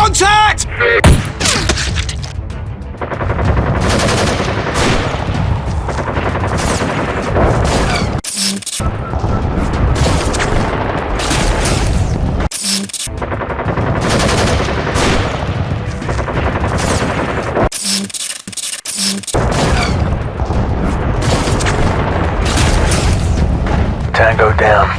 Contact! Tango down.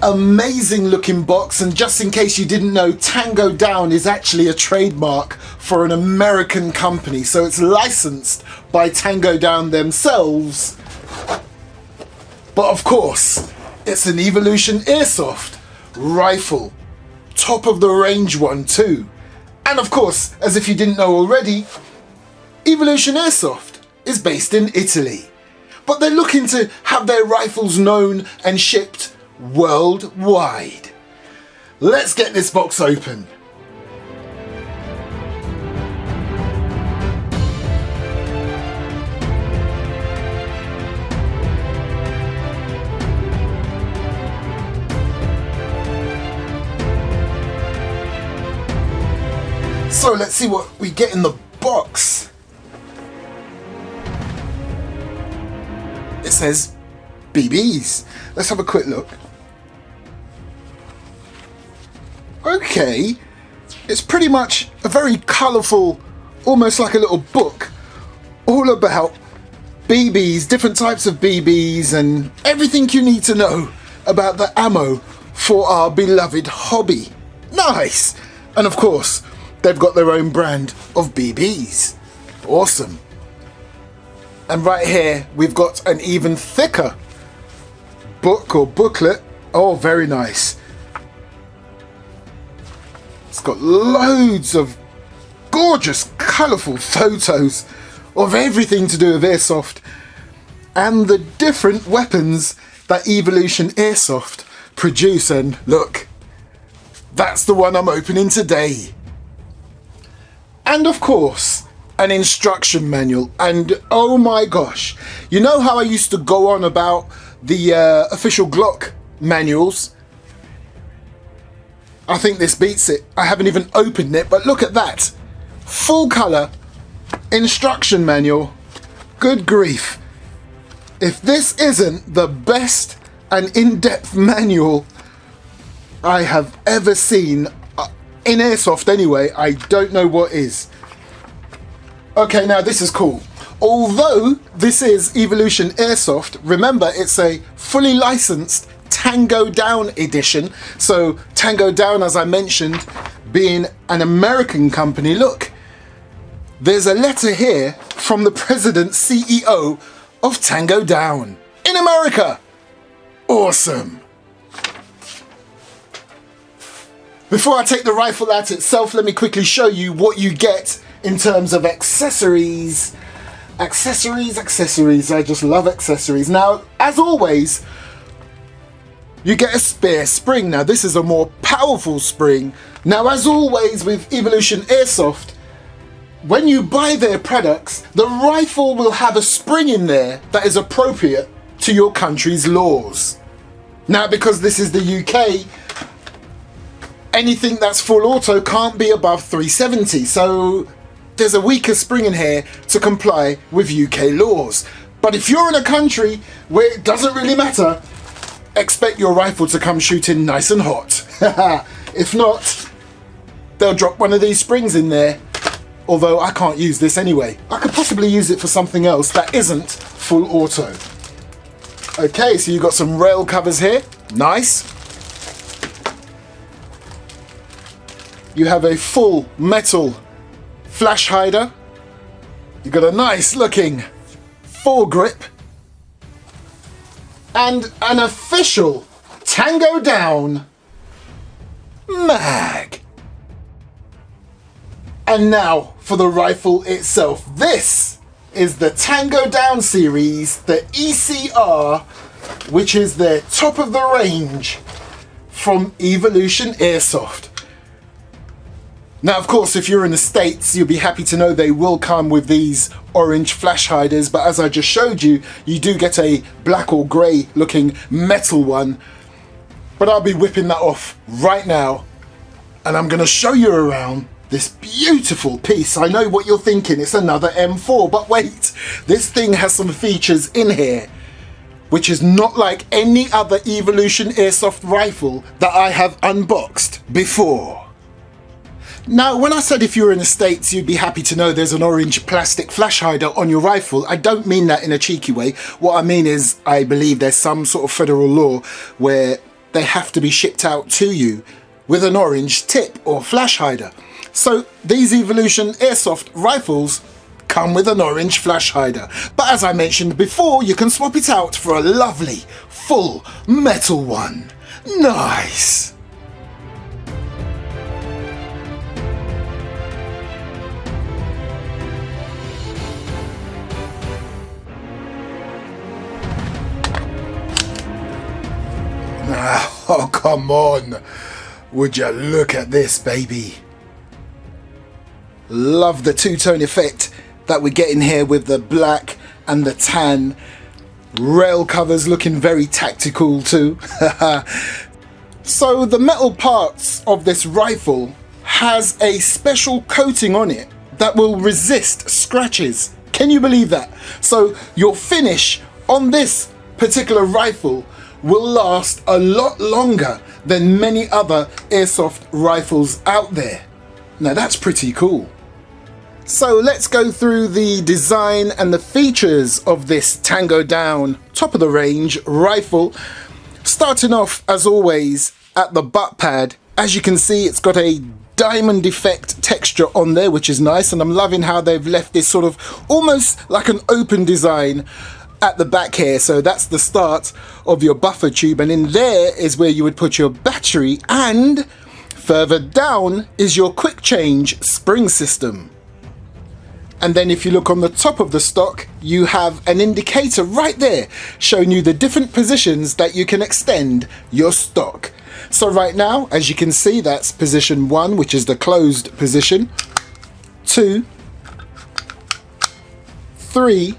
Amazing looking box, and just in case you didn't know, TangoDown is actually a trademark for an American company, so it's licensed by TangoDown themselves. But of course, it's an Evolution Airsoft rifle, top of the range one too. And of course, as if you didn't know already, Evolution Airsoft is based in Italy, but they're looking to have their rifles known and shipped worldwide. Let's get this box open. So let's see what we get in the box. It says BBs. Let's have a quick look. Okay, it's pretty much a very colourful, almost like a little book, all about BBs, different types of BBs, and everything you need to know about the ammo for our beloved hobby. Nice! And of course, they've got their own brand of BBs. Awesome. And right here, we've got an even thicker book or booklet. Oh, very nice. It's got loads of gorgeous, colourful photos of everything to do with Airsoft and the different weapons that Evolution Airsoft produce. And look, that's the one I'm opening today. And of course, an instruction manual. And oh my gosh, you know how I used to go on about the official Glock manuals? I think this beats it. I haven't even opened it, but look at that. Full colour instruction manual. Good grief. If this isn't the best and in-depth manual I have ever seen, in Airsoft anyway, I don't know what is. Okay, now this is cool. Although this is Evolution Airsoft, remember it's a fully licensed TangoDown edition. So TangoDown, as I mentioned, being an American company, look, there's a letter here from the president CEO of TangoDown in America. Awesome. Before I take the rifle out itself, let me quickly show you what you get in terms of accessories. Accessories. I just love accessories. Now, as always, you get a spare spring. Now, this is a more powerful spring. Now, as always with Evolution Airsoft, when you buy their products, the rifle will have a spring in there that is appropriate to your country's laws. Now, because this is the UK, anything that's full auto can't be above 370. So there's a weaker spring in here to comply with UK laws. But if you're in a country where it doesn't really matter, expect your rifle to come shooting nice and hot. If not, they'll drop one of these springs in there. Although I can't use this anyway. I could possibly use it for something else that isn't full auto. Okay, so you've got some rail covers here. Nice. You have a full metal flash hider. You've got a nice looking foregrip. And an official TangoDown mag. And now for the rifle itself. This is the TangoDown series, the ECR, which is their top of the range from Evolution Airsoft. Now, of course, if you're in the States, you'll be happy to know they will come with these orange flash hiders, but as I just showed you, you do get a black or grey looking metal one. But I'll be whipping that off right now, and I'm going to show you around this beautiful piece. I know what you're thinking, it's another M4, but wait, this thing has some features in here which is not like any other Evolution airsoft rifle that I have unboxed before. Now, when I said if you were in the States, you'd be happy to know there's an orange plastic flash hider on your rifle, I don't mean that in a cheeky way. What I mean is, I believe there's some sort of federal law where they have to be shipped out to you with an orange tip or flash hider. So these Evolution airsoft rifles come with an orange flash hider. But as I mentioned before, you can swap it out for a lovely, full metal one. Nice! Oh, come on. Would you look at this, baby? Love the two-tone effect that we're getting here with the black and the tan. Rail covers looking very tactical too. So the metal parts of this rifle has a special coating on it that will resist scratches. Can you believe that? So your finish on this particular rifle will last a lot longer than many other airsoft rifles out there. Now that's pretty cool. So let's go through the design and the features of this TangoDown top of the range rifle. Starting off as always at the butt pad. As you can see, it's got a diamond effect texture on there, which is nice, and I'm loving how they've left this sort of almost like an open design at the back here. So that's the start of your buffer tube, and in there is where you would put your battery, and further down is your quick change spring system. And then if you look on the top of the stock, you have an indicator right there showing you the different positions that you can extend your stock. So right now, as you can see, that's position 1, which is the closed position, 2, 3,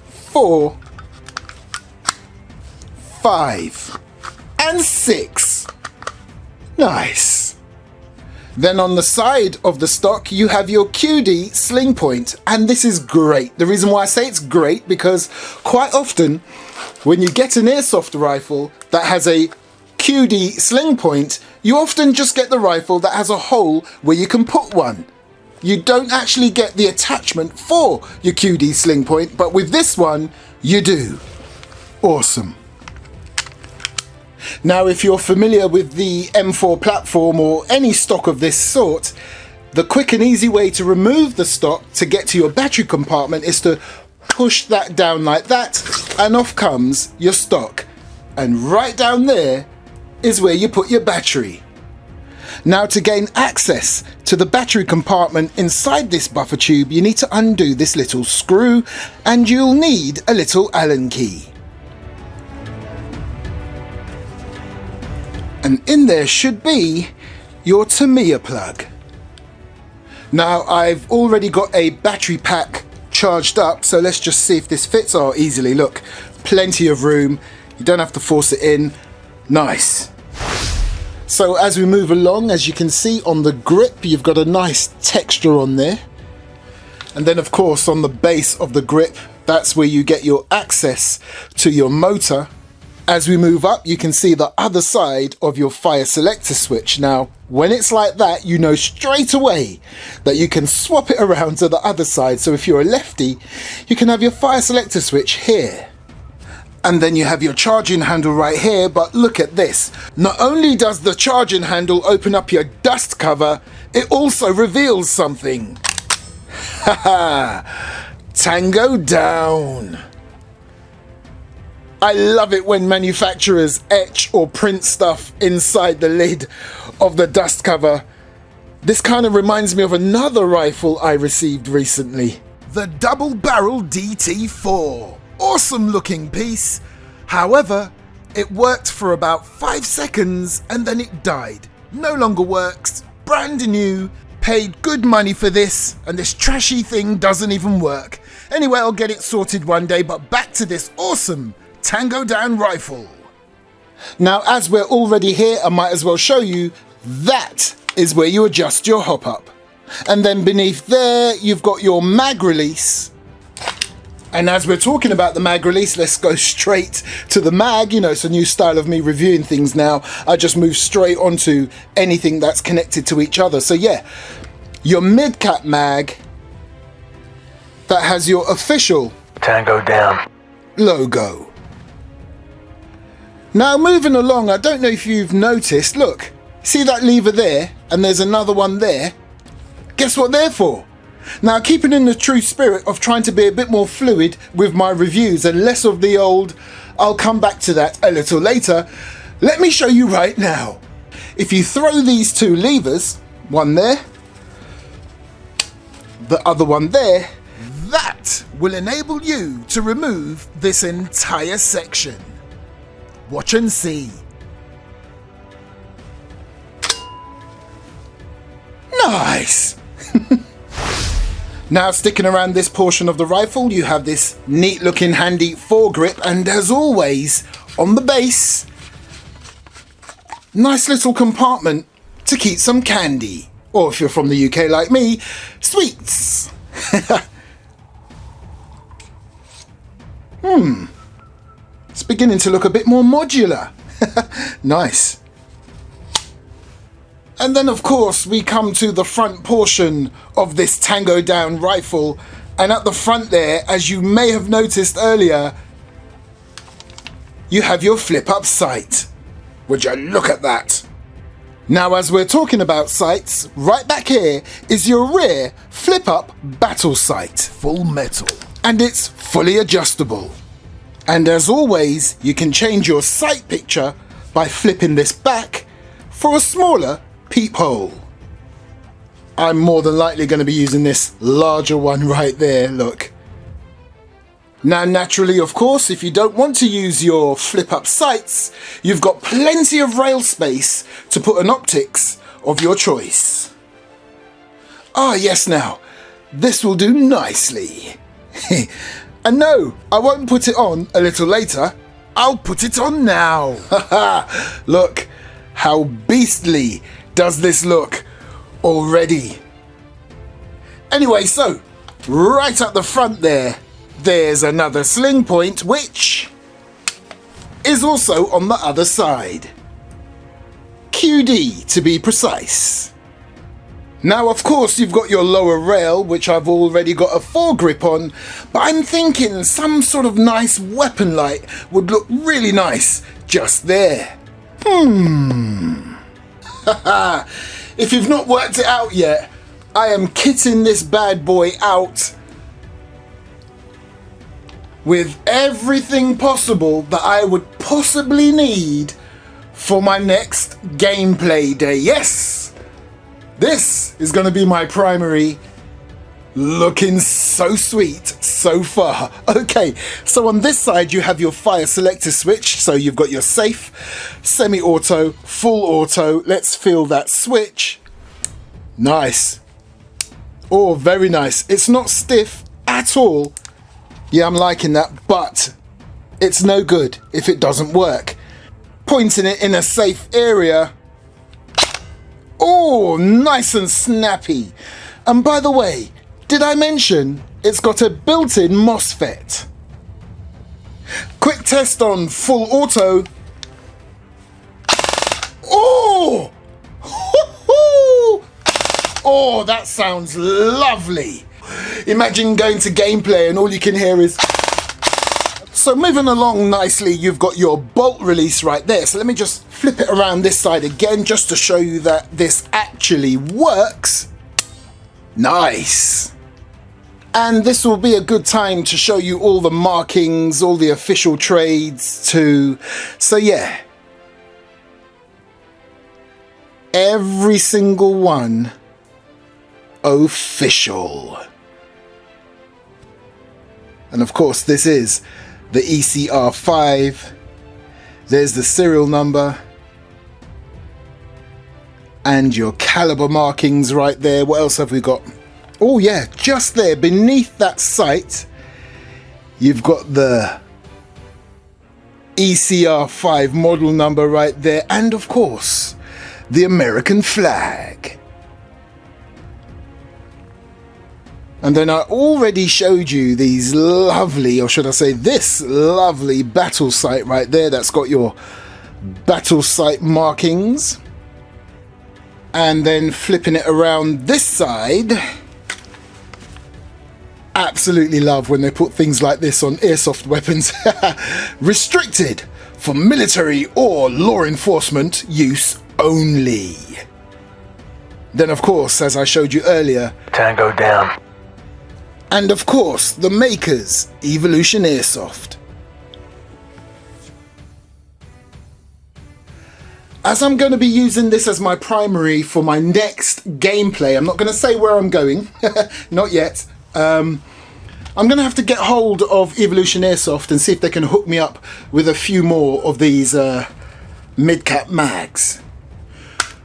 4, 5, and 6. Nice. Then on the side of the stock, you have your QD sling point, and this is great. The reason why I say it's great, because quite often when you get an airsoft rifle that has a QD sling point, you often just get the rifle that has a hole where you can put one. You don't actually get the attachment for your QD sling point, but with this one, you do. Awesome. Now, if you're familiar with the M4 platform or any stock of this sort, the quick and easy way to remove the stock to get to your battery compartment is to push that down like that, and off comes your stock. And right down there is where you put your battery. Now, to gain access to the battery compartment inside this buffer tube, you need to undo this little screw, and you'll need a little Allen key. And in there should be your Tamiya plug. Now, I've already got a battery pack charged up, so let's just see if this fits. Oh, easily, look, plenty of room. You don't have to force it in. Nice. So as we move along, as you can see on the grip, you've got a nice texture on there. And then of course on the base of the grip, that's where you get your access to your motor. As we move up, you can see the other side of your fire selector switch. Now, when it's like that, you know straight away that you can swap it around to the other side. So if you're a lefty, you can have your fire selector switch here. And then you have your charging handle right here, but look at this. Not only does the charging handle open up your dust cover, it also reveals something. Haha, TangoDown. I love it when manufacturers etch or print stuff inside the lid of the dust cover. This kind of reminds me of another rifle I received recently. The double barrel DT4. Awesome looking piece. However, it worked for about 5 seconds and then it died. no longer works, brand new, paid good money for this, and this trashy thing doesn't even work. Anyway, I'll get it sorted one day, but back to this awesome TangoDown rifle. Now, as we're already here, I might as well show you, that is where you adjust your hop up. And then beneath there, you've got your mag release. And as we're talking about the mag release, let's go straight to the mag. You know, it's a new style of me reviewing things now. I just move straight onto anything that's connected to each other. So yeah, your mid-cap mag that has your official TangoDown logo. Now moving along, I don't know if you've noticed, look, see that lever there, and there's another one there? Guess what they're for? Now, keeping in the true spirit of trying to be a bit more fluid with my reviews and less of the old, I'll come back to that a little later, let me show you right now. If you throw these two levers, one there, the other one there, that will enable you to remove this entire section. Watch and see. Nice! Now, sticking around this portion of the rifle, you have this neat looking handy foregrip, and as always, on the base, nice little compartment to keep some candy. Or if you're from the UK like me, sweets. It's beginning to look a bit more modular. Nice. And then of course we come to the front portion of this TangoDown rifle, and at the front there, as you may have noticed earlier, you have your flip up sight. Would you look at that? Now, as we're talking about sights, right back here is your rear flip up battle sight, full metal, and it's fully adjustable. And as always, you can change your sight picture by flipping this back for a smaller peephole. I'm more than likely going to be using this larger one right there, look. Now naturally, of course, if you don't want to use your flip up sights, you've got plenty of rail space to put an optics of your choice. Ah yes, now, this will do nicely. And no, I won't put it on a little later, I'll put it on now. Look, how beastly does this look already? Anyway, so right at the front there, there's another sling point, which is also on the other side. QD to be precise. Now of course you've got your lower rail, which I've already got a foregrip on, but I'm thinking some sort of nice weapon light would look really nice just there. If you've not worked it out yet, I am kitting this bad boy out with everything possible that I would possibly need for my next gameplay day. Yes, this is going to be my primary. Looking so sweet so far. Okay, so on this side you have your fire selector switch, so you've got your safe, semi-auto, full auto. Let's feel that switch. Nice. Oh, very nice. It's not stiff at all. Yeah, I'm liking that, but it's no good if it doesn't work. Pointing it in a safe area. Oh, nice and snappy. And by the way, did I mention it's got a built-in MOSFET? Quick test on full auto. Oh! Oh, that sounds lovely. Imagine going to gameplay and all you can hear is... So moving along nicely, you've got your bolt release right there. So let me just flip it around this side again just to show you that this actually works. Nice. And this will be a good time to show you all the markings, all the official trades too. So yeah, every single one official. And of course this is the ECR-5. There's the serial number. And your caliber markings right there. What else have we got? Oh yeah, just there beneath that sight, you've got the ECR-5 model number right there, and of course the American flag. And then I already showed you these lovely, or should I say this lovely battle sight right there that's got your battle sight markings. And then flipping it around this side, absolutely love when they put things like this on airsoft weapons. Restricted for military or law enforcement use only. Then of course, as I showed you earlier, Tango down. and of course the makers, Evolution Airsoft. As I'm going to be using this as my primary for my next gameplay, I'm not going to say where I'm going, not yet. I'm going to have to get hold of Evolution Airsoft and see if they can hook me up with a few more of these mid-cap mags.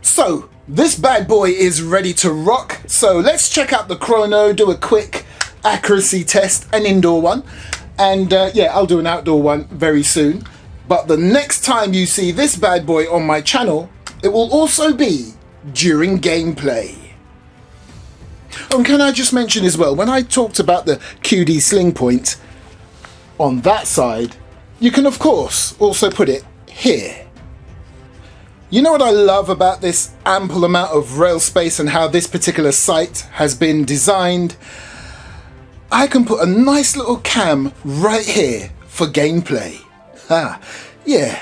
So, this bad boy is ready to rock. So let's check out the chrono, do a quick accuracy test, an indoor one. And yeah, I'll do an outdoor one very soon. But the next time you see this bad boy on my channel, it will also be during gameplay. And can I just mention as well, when I talked about the QD sling point on that side, you can of course also put it here. You know what I love about this ample amount of rail space and how this particular sight has been designed? I can put a nice little cam right here for gameplay. Ah, yeah.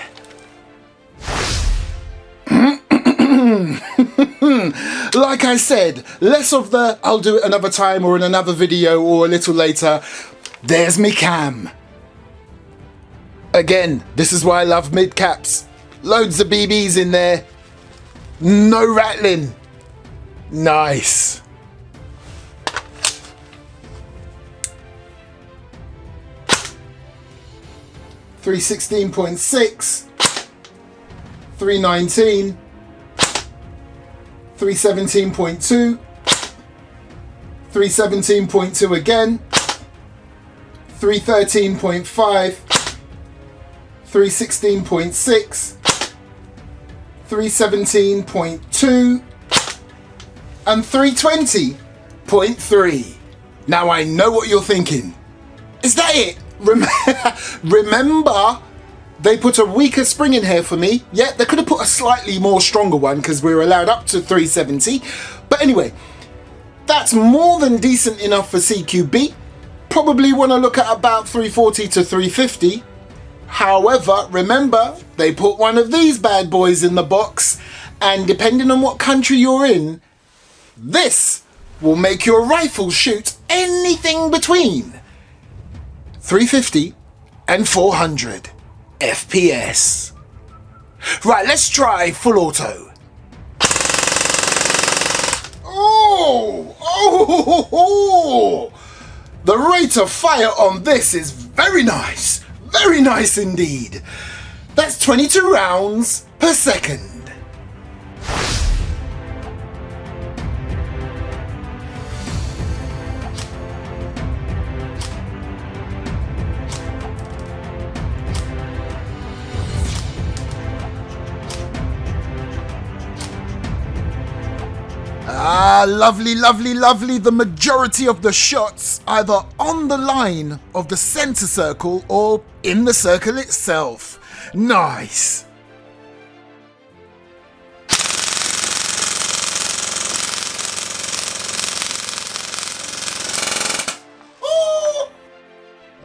Like I said, less of the I'll do it another time or in another video or a little later. There's me cam. Again, this is why I love mid caps. Loads of BBs in there. No rattling. Nice. .316.6, 319, 317.2, 317.2 again, 313.5, 316.6, 317.2, and 320.3. Now I know what you're thinking. Is that it? Remember, they put a weaker spring in here for me. Yeah, they could have put a slightly more stronger one because we were allowed up to 370. But anyway, that's more than decent enough for CQB. Probably want to look at about 340 to 350. However, remember, they put one of these bad boys in the box, and depending on what country you're in, this will make your rifle shoot anything between 350 and 400 FPS. Right, let's try full auto. Oh! The rate of fire on this is very nice indeed. That's 22 rounds per second. Ah, lovely, lovely, lovely. The majority of the shots either on the line of the center circle or in the circle itself. Nice. Ooh.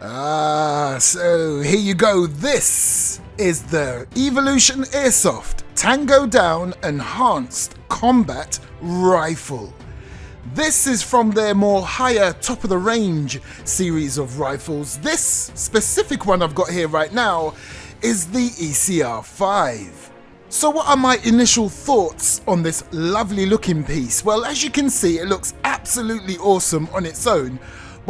Ah, so here you go. This is the Evolution Airsoft TangoDown Enhanced Combat Rifle. This is from their more higher top of the range series of rifles. This specific one I've got here right now is the ECR-5. So what are my initial thoughts on this lovely looking piece? Well, as you can see, it looks absolutely awesome on its own.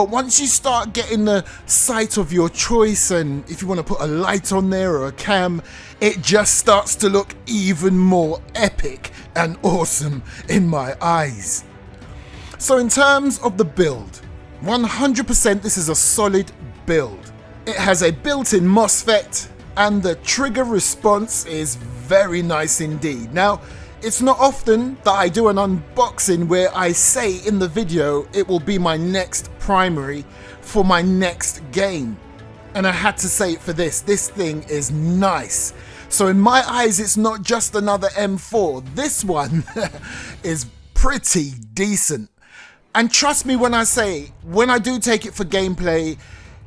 But once you start getting the sight of your choice, and if you want to put a light on there or a cam, it just starts to look even more epic and awesome in my eyes. So in terms of the build, 100% this is a solid build. It has a built-in MOSFET and the trigger response is very nice indeed. Now, it's not often that I do an unboxing where I say in the video it will be my next primary for my next game. And I had to say it for this. This thing is nice. So in my eyes, it's not just another M4. This one is pretty decent. And trust me when I say, when I do take it for gameplay,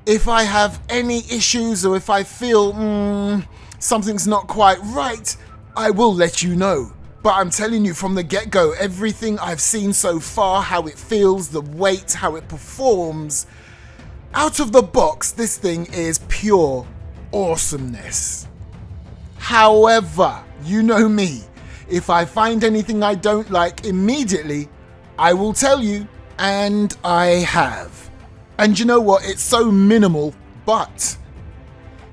if I have any issues or if I feel something's not quite right, I will let you know. But I'm telling you from the get-go, everything I've seen so far, how it feels, the weight, how it performs, out of the box, this thing is pure awesomeness. However, you know me, if I find anything I don't like immediately, I will tell you, and I have. And you know what, it's so minimal, but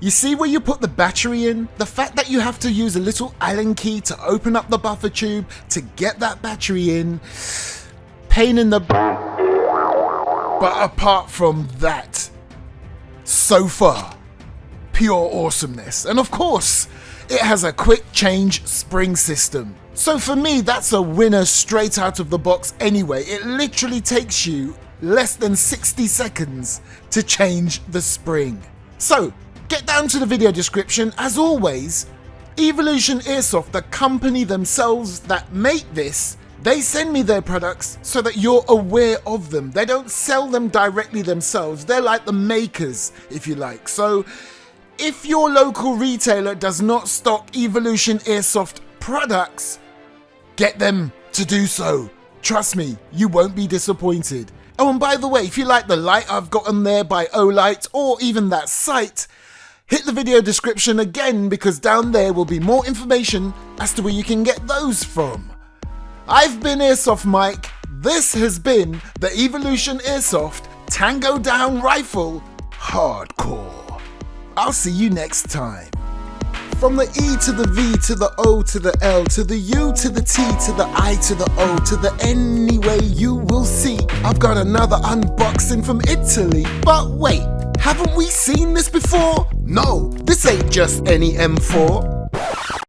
you see where you put the battery in? The fact that you have to use a little Allen key to open up the buffer tube to get that battery in, pain in the butt. But apart from that, so far, pure awesomeness. And of course, it has a quick change spring system. So for me, that's a winner straight out of the box anyway. It literally takes you less than 60 seconds to change the spring. So, get down to the video description. As always, Evolution Airsoft, the company themselves that make this, they send me their products so that you're aware of them. They don't sell them directly themselves. They're like the makers, if you like. So if your local retailer does not stock Evolution Airsoft products, get them to do so. Trust me, you won't be disappointed. Oh, and by the way, if you like the light I've got on there by OLIGHT or even that sight, hit the video description again because down there will be more information as to where you can get those from. I've been Airsoft Mike. This has been the Evolution Airsoft TangoDown Rifle Hardcore. I'll see you next time. From the E to the V to the O to the L to the U to the T to the I to the O to the anyway you will see. I've got another unboxing from Italy. But wait, haven't we seen this before? No, this ain't just any M4.